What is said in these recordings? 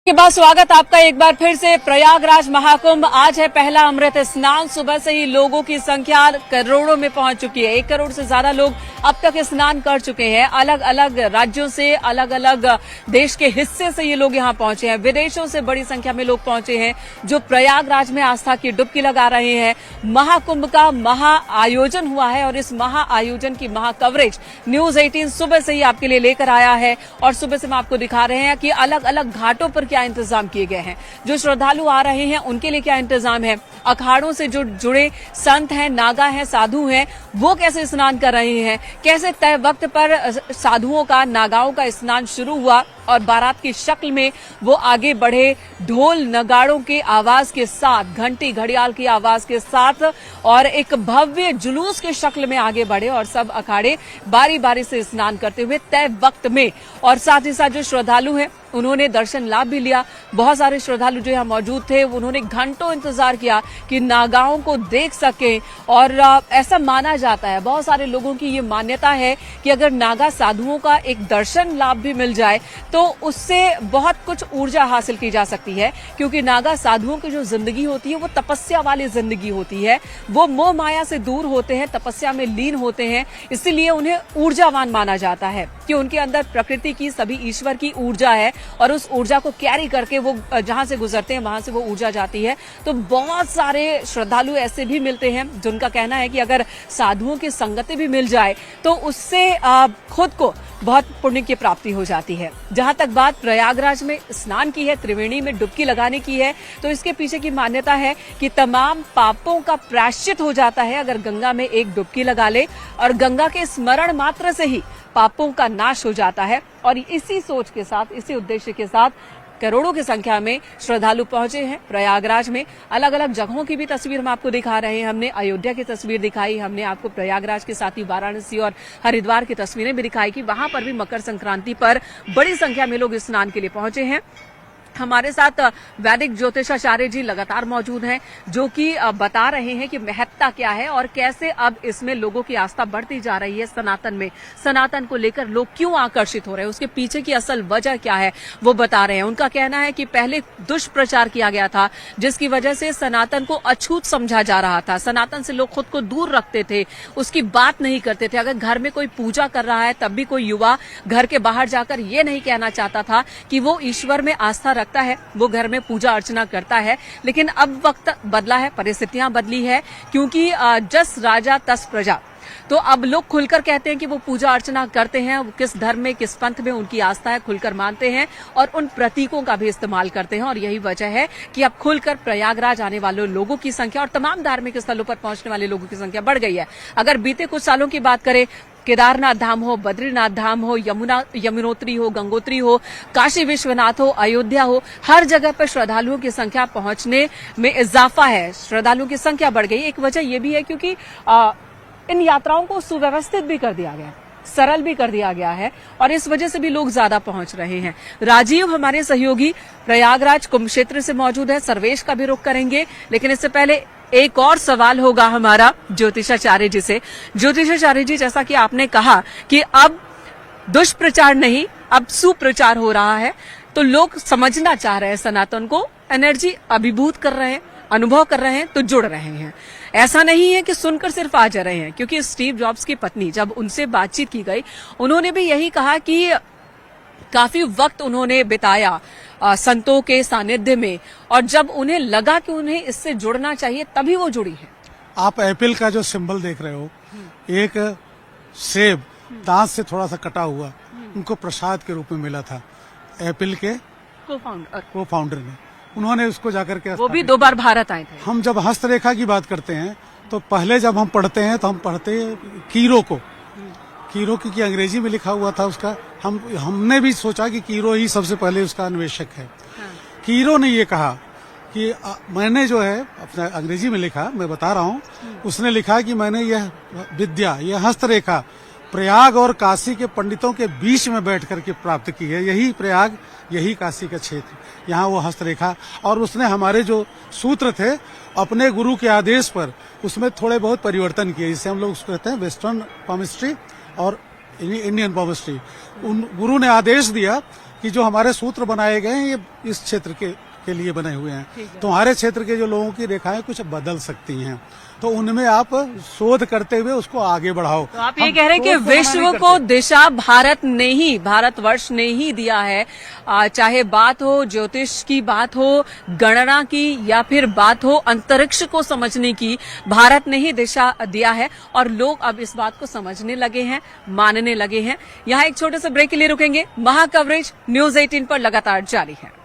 के बाद स्वागत आपका एक बार फिर से। प्रयागराज महाकुंभ आज है पहला अमृत स्नान। सुबह से ही लोगों की संख्या करोड़ों में पहुंच चुकी है। 1 करोड़ से ज्यादा लोग अब तक स्नान कर चुके हैं। अलग अलग राज्यों से, अलग अलग देश के हिस्से से ये लोग यहाँ पहुंचे हैं। विदेशों से बड़ी संख्या में लोग पहुंचे हैं जो प्रयागराज में आस्था की डुबकी लगा रहे हैं। महाकुंभ का महा आयोजन हुआ है और इस महा आयोजन की महा कवरेज न्यूज 18 सुबह से ही आपके लिए लेकर आया है। और सुबह से हम आपको दिखा रहे हैं कि अलग अलग घाटों पर क्या इंतजाम किए गए हैं, जो श्रद्धालु आ रहे हैं उनके लिए क्या इंतजाम है, अखाड़ों से जो जुड़े संत हैं, नागा हैं, साधु हैं, वो कैसे स्नान कर रहे हैं, कैसे तय वक्त पर साधुओं का, नागाओं का स्नान शुरू हुआ और बारात की शक्ल में वो आगे बढ़े, ढोल नगाड़ों के आवाज के साथ, घंटी घड़ियाल की आवाज के साथ और एक भव्य जुलूस के शक्ल में आगे बढ़े और सब अखाड़े बारी बारी से स्नान करते हुए तय वक्त में। और साथ ही साथ जो श्रद्धालु हैं उन्होंने दर्शन लाभ भी लिया। बहुत सारे श्रद्धालु जो यहाँ मौजूद थे उन्होंने घंटों इंतजार किया कि नागाओं को देख सकें। और ऐसा माना जाता है, बहुत सारे लोगों की ये मान्यता है कि अगर नागा साधुओं का एक दर्शन लाभ भी मिल जाए तो उससे बहुत कुछ ऊर्जा हासिल की जा सकती है, क्योंकि नागा साधुओं की जो जिंदगी होती है वो तपस्या वाली जिंदगी होती है। वो मोह माया से दूर होते हैं, तपस्या में लीन होते हैं, इसीलिए उन्हें ऊर्जावान माना जाता है कि उनके अंदर प्रकृति की, सभी ईश्वर की ऊर्जा है और उस ऊर्जा को कैरी करके वो जहां से गुजरते हैं वहां से वो ऊर्जा जाती है। तो बहुत सारे श्रद्धालु ऐसे भी मिलते हैं जिनका कहना है कि अगर साधुओं की संगति भी मिल जाए तो उससे खुद को बहुत पुण्य की प्राप्ति हो जाती है। जहां तक बात प्रयागराज में स्नान की है, त्रिवेणी में डुबकी लगाने की है, तो इसके पीछे की मान्यता है कि तमाम पापों का प्रायश्चित हो जाता है अगर गंगा में एक डुबकी लगा ले, और गंगा के स्मरण मात्र से ही पापों का नाश हो जाता है। और इसी सोच के साथ, इसी उद्देश्य के साथ करोड़ों की संख्या में श्रद्धालु पहुंचे हैं प्रयागराज में। अलग अलग जगहों की भी तस्वीर हम आपको दिखा रहे हैं। हमने अयोध्या की तस्वीर दिखाई, हमने आपको प्रयागराज के साथ ही वाराणसी और हरिद्वार की तस्वीरें भी दिखाई कि वहां पर भी मकर संक्रांति पर बड़ी संख्या में लोग स्नान के लिए पहुंचे हैं। हमारे साथ वैदिक ज्योतिषाचार्य जी लगातार मौजूद हैं, जो कि बता रहे हैं कि महत्ता क्या है और कैसे अब इसमें लोगों की आस्था बढ़ती जा रही है। सनातन में, सनातन को लेकर लोग क्यों आकर्षित हो रहे हैं, उसके पीछे की असल वजह क्या है वो बता रहे हैं। उनका कहना है कि पहले दुष्प्रचार किया गया था जिसकी वजह से सनातन को अछूत समझा जा रहा था। सनातन से लोग खुद को दूर रखते थे, उसकी बात नहीं करते थे। अगर घर में कोई पूजा कर रहा है तब भी कोई युवा घर के बाहर जाकर ये नहीं कहना चाहता था कि वो ईश्वर में आस्था रखता है, वो घर में पूजा अर्चना करता है। लेकिन अब वक्त बदला है, परिस्थितियां बदली है, क्योंकि जस राजा तस प्रजा। तो अब लोग खुलकर कहते हैं कि वो पूजा अर्चना करते हैं, किस धर्म में, किस पंथ में उनकी आस्था है, खुलकर मानते हैं और उन प्रतीकों का भी इस्तेमाल करते हैं। और यही वजह है कि अब खुलकर प्रयागराज आने वाले लोगों की संख्या और तमाम धार्मिक स्थलों पर पहुंचने वाले लोगों की संख्या बढ़ गई है। अगर बीते कुछ सालों की बात करें, केदारनाथ धाम हो, बद्रीनाथ धाम हो, यमुनोत्री हो, गंगोत्री हो, काशी विश्वनाथ हो, अयोध्या हो, हर जगह पर श्रद्धालुओं की संख्या पहुंचने में इजाफा है, श्रद्धालुओं की संख्या बढ़ गई। एक वजह यह भी है क्योंकि इन यात्राओं को सुव्यवस्थित भी कर दिया गया, सरल भी कर दिया गया है और इस वजह से भी लोग ज्यादा पहुंच रहे हैं। राजीव हमारे सहयोगी प्रयागराज कुंभ क्षेत्र से मौजूद है, सर्वेश का भी रुख करेंगे, लेकिन इससे पहले एक और सवाल होगा हमारा ज्योतिषाचार्य जी से। ज्योतिषाचार्य जी, जैसा कि आपने कहा कि अब दुष्प्रचार नहीं, अब सुप्रचार हो रहा है, तो लोग समझना चाह रहे हैं सनातन को, एनर्जी अभिभूत कर रहे हैं, अनुभव कर रहे हैं, तो जुड़ रहे हैं। ऐसा नहीं है कि सुनकर सिर्फ आ जा रहे हैं, क्योंकि स्टीव जॉब्स की पत्नी, जब उनसे बातचीत की गई, उन्होंने भी यही कहा कि काफी वक्त उन्होंने बिताया संतों के सानिध्य में और जब उन्हें लगा कि उन्हें इससे जुड़ना चाहिए तभी वो जुड़ी है। आप एप्पल का जो सिंबल देख रहे हो, एक सेब दांत से थोड़ा सा कटा हुआ उनको प्रसाद के रूप में मिला था एप्पल के को फाउंडर ने। उन्होंने उसको जाकर के, वो भी 2 बार भारत आए थे। हम जब हस्तरेखा की बात करते हैं तो पहले जब हम पढ़ते हैं तो हम पढ़ते कीरो को, कीरो की अंग्रेजी में लिखा हुआ था उसका। हमने भी सोचा कि कीरो ही सबसे पहले उसका अन्वेषक है। कीरो ने ये कहा कि मैंने जो है अपना अंग्रेजी में लिखा, मैं बता रहा हूँ, उसने लिखा कि मैंने यह विद्या, यह हस्तरेखा प्रयाग और काशी के पंडितों के बीच में बैठ करके प्राप्त की है। यही प्रयाग, यही काशी का क्षेत्र, यहाँ वो हस्तरेखा। और उसने हमारे जो सूत्र थे अपने गुरु के आदेश पर उसमें थोड़े बहुत परिवर्तन किए, जिसे हम लोग उसको कहते हैं वेस्टर्न पामिस्ट्री और इंडियन पामिस्ट्री। उन गुरु ने आदेश दिया कि जो हमारे सूत्र बनाए गए हैं ये इस क्षेत्र के लिए बने हुए हैं, तो हमारे क्षेत्र के जो लोगों की रेखाएं कुछ बदल सकती हैं, तो उनमें आप शोध करते हुए उसको आगे बढ़ाओ। तो आप ये कह रहे हैं कि विश्व को दिशा भारतवर्ष ने ही दिया है, चाहे बात हो ज्योतिष की, बात हो गणना की, या फिर बात हो अंतरिक्ष को समझने की, भारत ने ही दिशा दिया है और लोग अब इस बात को समझने लगे हैं, मानने लगे हैं। यहाँ एक छोटे से ब्रेक के लिए रुकेंगे। महा कवरेज न्यूज 18 पर लगातार जारी है।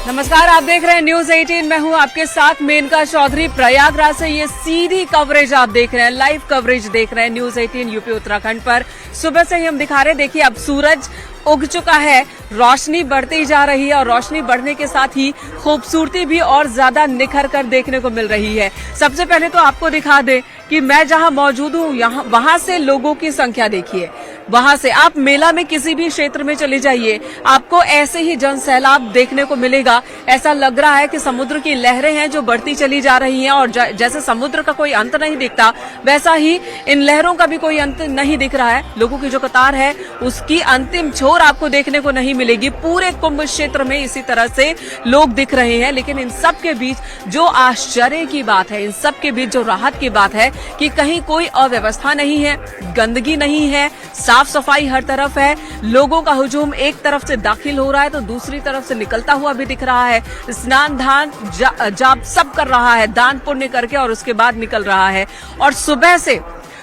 नमस्कार, आप देख रहे हैं न्यूज 18। मैं हूं आपके साथ मेनका चौधरी। प्रयागराज से ये सीधी कवरेज आप देख रहे हैं, लाइव कवरेज देख रहे हैं न्यूज 18 यूपी उत्तराखंड पर। सुबह से ही हम दिखा रहे हैं, देखिए अब सूरज उग चुका है, रोशनी बढ़ती जा रही है और रोशनी बढ़ने के साथ ही खूबसूरती भी और ज्यादा निखर कर देखने को मिल रही है। सबसे पहले तो आपको दिखा दे कि मैं जहां मौजूद हूं यहाँ वहां से लोगों की संख्या देखिए। वहां से आप मेला में किसी भी क्षेत्र में चले जाइए, आपको ऐसे ही जनसैलाब देखने को मिलेगा। ऐसा लग रहा है कि समुद्र की लहरें हैं जो बढ़ती चली जा रही हैं और जैसे समुद्र का कोई अंत नहीं दिखता, वैसा ही इन लहरों का भी कोई अंत नहीं दिख रहा है। लोगों की जो कतार है उसकी अंतिम छोर आपको देखने को नहीं मिलेगी। पूरे कुंभ क्षेत्र में इसी तरह से लोग दिख रहे हैं, लेकिन इन सब के बीच जो आश्चर्य की बात है, इन सब के बीच जो राहत की बात है कि कहीं कोई अव्यवस्था नहीं है, गंदगी नहीं है, साफ सफाई हर तरफ है। लोगों का हुजूम एक तरफ से दाखिल हो रहा है तो दूसरी तरफ से निकलता हुआ भी दिख रहा है। स्नान दान जाप सब कर रहा है, दान पुण्य करके, और उसके बाद निकल रहा है। और सुबह से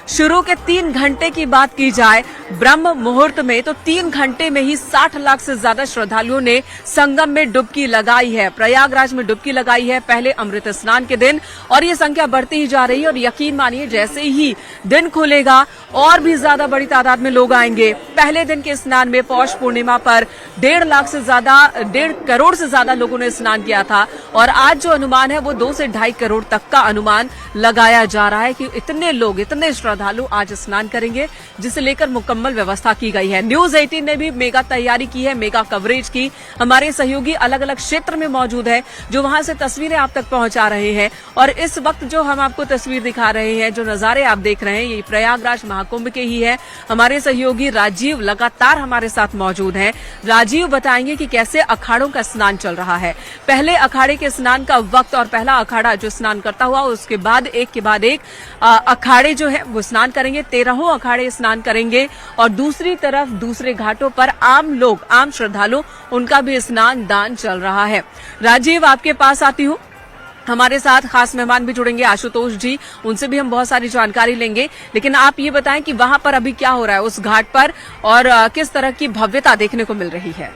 शुरू के 3 घंटे की बात की जाए ब्रह्म मुहूर्त में, तो 3 घंटे में ही 60 लाख से ज्यादा श्रद्धालुओं ने संगम में डुबकी लगाई है, प्रयागराज में डुबकी लगाई है पहले अमृत स्नान के दिन। और ये संख्या बढ़ती ही जा रही है और यकीन मानिए जैसे ही दिन खुलेगा और भी ज्यादा बड़ी तादाद में लोग आएंगे। पहले दिन के स्नान में पौष पूर्णिमा पर 1.5 करोड़ से ज्यादा लोगों ने स्नान किया था और आज जो अनुमान है वो 2 से 2.5 करोड़ तक का अनुमान लगाया जा रहा है कि इतने लोग, इतने श्रद्धालु आज स्नान करेंगे, जिसे लेकर मुकम्मल व्यवस्था की गई है। न्यूज 18 ने भी मेगा तैयारी की है, मेगा कवरेज की। हमारे सहयोगी अलग अलग क्षेत्र में मौजूद है जो वहां से तस्वीरें आप तक पहुंचा रहे हैं। और इस वक्त जो हम आपको तस्वीर दिखा रहे हैं, जो नजारे आप देख रहे हैं, ये प्रयागराज महाकुंभ के ही है। हमारे सहयोगी राजीव लगातार हमारे साथ मौजूद हैं। राजीव बताएंगे कि कैसे अखाड़ों का स्नान चल रहा है। पहले अखाड़े के स्नान का वक्त और पहला अखाड़ा जो स्नान करता हुआ, उसके बाद एक के बाद एक अखाड़े जो है वो स्नान करेंगे। 13 अखाड़े स्नान करेंगे और दूसरी तरफ दूसरे घाटों पर आम लोग, आम श्रद्धालु, उनका भी स्नान दान चल रहा है। राजीव, आपके पास आती हूँ। हमारे साथ खास मेहमान भी जुड़ेंगे, आशुतोष जी, उनसे भी हम बहुत सारी जानकारी लेंगे। लेकिन आप ये बताएं कि वहां पर अभी क्या हो रहा है उस घाट पर और किस तरह की भव्यता देखने को मिल रही है।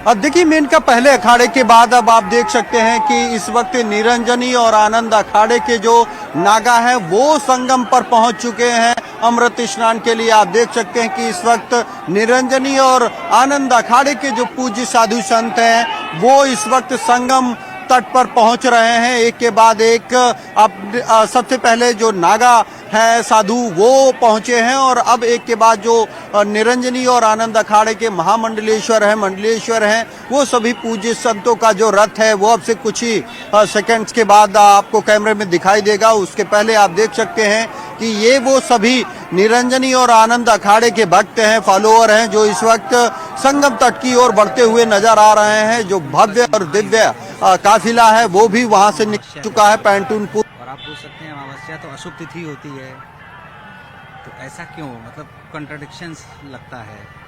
अब देखिए मेनका पहले अखाड़े के बाद अब आप देख सकते हैं कि इस वक्त निरंजनी और आनंद अखाड़े के जो नागा हैं वो संगम पर पहुंच चुके हैं अमृत स्नान के लिए। आप देख सकते हैं कि इस वक्त निरंजनी और आनंद अखाड़े के जो पूज्य साधु संत हैं वो इस वक्त संगम तट पर पहुंच रहे हैं, एक के बाद एक। अब सबसे पहले जो नागा है साधु वो पहुंचे हैं और अब एक के बाद जो निरंजनी और आनंद अखाड़े के मंडलेश्वर हैं, वो सभी पूज्य संतों का जो रथ है वो अब से कुछ ही सेकंड्स के बाद आपको कैमरे में दिखाई देगा। उसके पहले आप देख सकते हैं कि ये वो सभी निरंजनी और आनंद अखाड़े के भक्त हैं, फॉलोअर हैं, जो इस वक्त संगम तट की ओर बढ़ते हुए नजर आ रहे हैं। जो भव्य और दिव्य काफिला है वो भी वहां से निकल चुका है पैंटूनपुर। और आप पूछ सकते हैं अमावस्या तो अशुभ तिथि होती है, तो ऐसा क्यों, मतलब कॉन्ट्रडिक्शंस लगता है।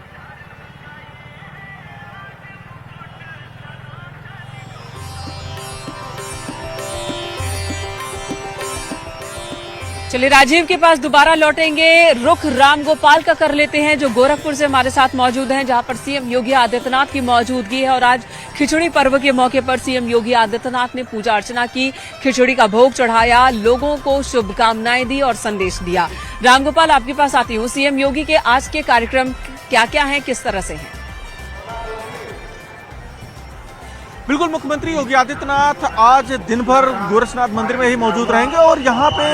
चलिए राजीव के पास दोबारा लौटेंगे। रुख रामगोपाल का कर लेते हैं जो गोरखपुर से हमारे साथ मौजूद हैं, जहां पर सीएम योगी आदित्यनाथ की मौजूदगी है। और आज खिचड़ी पर्व के मौके पर सीएम योगी आदित्यनाथ ने पूजा अर्चना की, खिचड़ी का भोग चढ़ाया, लोगों को शुभकामनाएं दी और संदेश दिया। रामगोपाल, आपके पास आती हूँ। सीएम योगी के आज के कार्यक्रम क्या क्या हैं, किस तरह से हैं? बिल्कुल, मुख्यमंत्री योगी आदित्यनाथ आज दिन भर गोरखनाथ मंदिर में ही मौजूद रहेंगे और यहाँ पे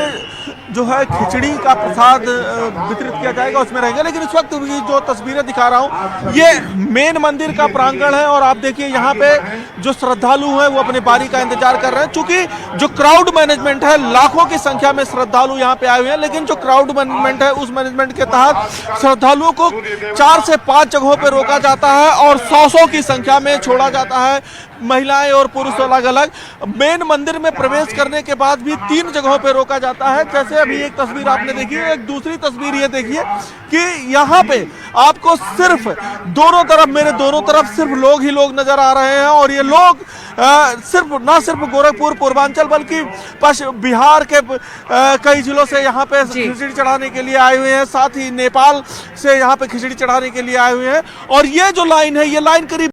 जो है खिचड़ी का प्रसाद वितरित किया जाएगा उसमें रहेंगे। लेकिन इस वक्त जो तस्वीरें दिखा रहा हूँ ये मेन मंदिर का प्रांगण है और आप देखिए यहाँ पे जो श्रद्धालु हैं वो अपनी बारी का इंतजार कर रहे हैं। चूंकि जो क्राउड मैनेजमेंट है, लाखों की संख्या में श्रद्धालु यहाँ पे आए हुए हैं, लेकिन जो क्राउड मैनेजमेंट है उस मैनेजमेंट के तहत श्रद्धालुओं को 4 से 5 जगहों पे रोका जाता है और 100 की संख्या में छोड़ा जाता है। महिलाएं और पुरुष अलग अलग। मेन मंदिर में प्रवेश करने के बाद भी 3 जगहों पे रोका जाता है। जैसे अभी एक तस्वीर आपने देखी है, एक दूसरी तस्वीर ये देखिए कि यहाँ पे आपको सिर्फ दोनों तरफ, मेरे दोनों तरफ सिर्फ लोग ही लोग नजर आ रहे हैं और ये लोग सिर्फ गोरखपुर पूर्वांचल बल्कि बिहार के कई जिलों से यहाँ पे खिचड़ी चढ़ाने के लिए आए हुए हैं, साथ ही नेपाल से यहाँ पे खिचड़ी चढ़ाने के लिए आए हुए हैं। और ये जो लाइन है, ये लाइन करीब